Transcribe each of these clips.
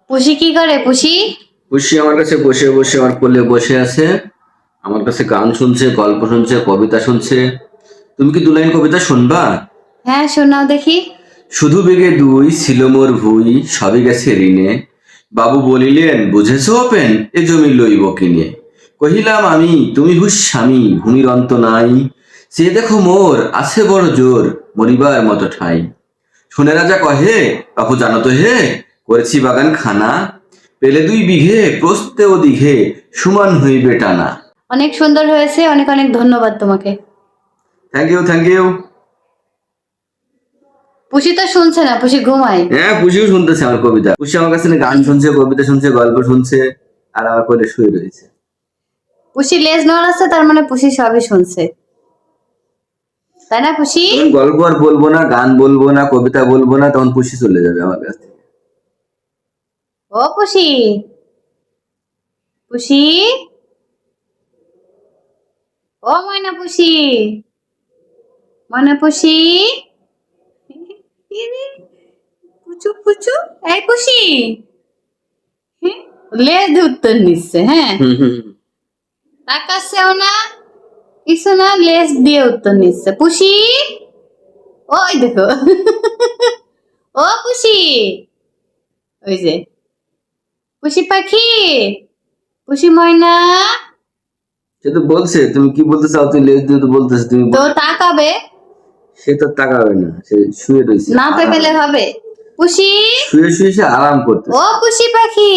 পুষি কি করে পুষি? পুষি আমার কাছে বসে বসে আমার কোলে বসে আছে, আমার কাছে গান শুনছে, গল্প শুনছে, কবিতা শুনছে। তুমি কি 2 লাইন কবিতা শুনবা? হ্যাঁ, শোনাও দেখি। শুধু বেগে দুই ছিল মোর ভুই, সবই গেছে ঋণে। বাবু বলিলেন বুঝেছ ওপেন, এ জমি লইব কিনে। কহিলাম আমি তুমি হুস স্বামী, ভূমির অন্ত নাই। সে দেখো মোর আছে বড় জোর, মরিবার মতো ঠাই। শুনে রাজা কহে, বাপু জানো তো হে, করেছি বাগান খানা। পেলে 2 বিঘে, প্রস্থে ও দিঘে, সমান হইবে টানা। অনেক সুন্দর হয়েছে, অনেক অনেক ধন্যবাদ তোমাকে। Thank you, thank you. পুষি তো শুনছে না, পুষি ঘুমায়। হ্যাঁ, পুষিও শুনতেছে আমার কবিতা। পুষি আমার কাছে গান শুনছে, কবিতা শুনছে, গল্প শুনছে, আর আমার কোলে শুয়ে রয়েছে। পুষি লেজ নড়াচ্ছে, তার মানে পুষি সবই শুনছে, তাই না পুষি? তখন গল্প আর বলবো না, গান বলবো না, কবিতা বলবো না, তখন পুষি চলে যাবে আমার কাছ থেকে। ও পুষি, পুষি, ও ময়না পুষি, ময়না পুষি, পুচু পুচু, এই পুষি, হ্যাঁ, লেজ উত্তর নিচ্ছে। হ্যাঁ, তাকাচ্ছেও না, কিছু না, লেজ দিয়ে উত্তর নিচ্ছে। পুষি, ওই দেখো, ও পুষি, ওই যে পুষি পাখি, পুষি ময়না, সে তো বলছে তুমি কি বলতে চাও, তুই লেজ দিয়ে তো বলতেছে তুমি তো তাকাবে, সে তো তাকাবে না, সে শুয়ে রয়েছে, না তাকালে হবে? পুষি, শুয়ে শুয়ে সে আরাম করতেছে। ও পুষি পাখি,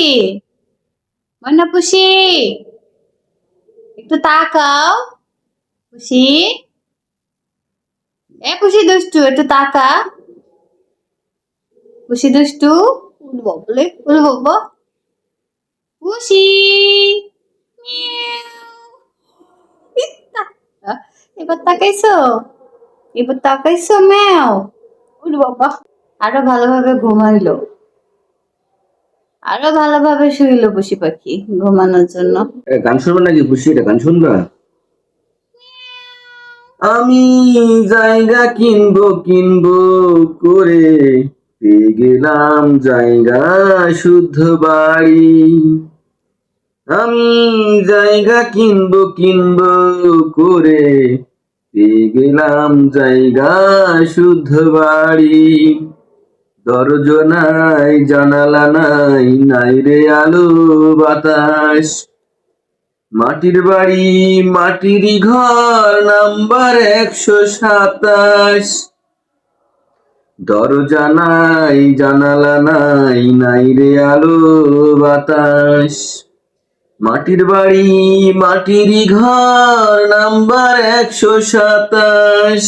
ময়না পুষি, একটু তাকাও। পুষি, এ পুষি দুষ্টু, একটু তাকা। পুষি দুষ্টু, উড় বলে উড় বাবা, পুষি, মিয়াও। এবার তাকাইছো, এবার তাকাইছো ম্যাও, উড় বাবা। আরো ভালোভাবে ঘুমাইলো, আরো ভালোভাবে শুইলো পুষি পাখি ঘুমানোর জন্য। গান শুনবে নাকি পুষি? এটা গান শুনবা? আমি জায়গা কিনবো কিনবো করে, পেয়ে গেলাম জায়গা শুদ্ধ বাড়ি। আমি জায়গা কিনবো কিনবো করে, পেয়ে গেলাম জায়গা শুদ্ধ বাড়ি। দরজা নাই, জানালা নাই, নাই রে আলো বাতাস। মাটির বাড়ি, মাটিরই ঘর, নাম্বার 127। দরজা নাই, জানালা নাই, নাই রে আলো বাতাস। মাটির বাড়ি, মাটিরই ঘর, নাম্বার 127।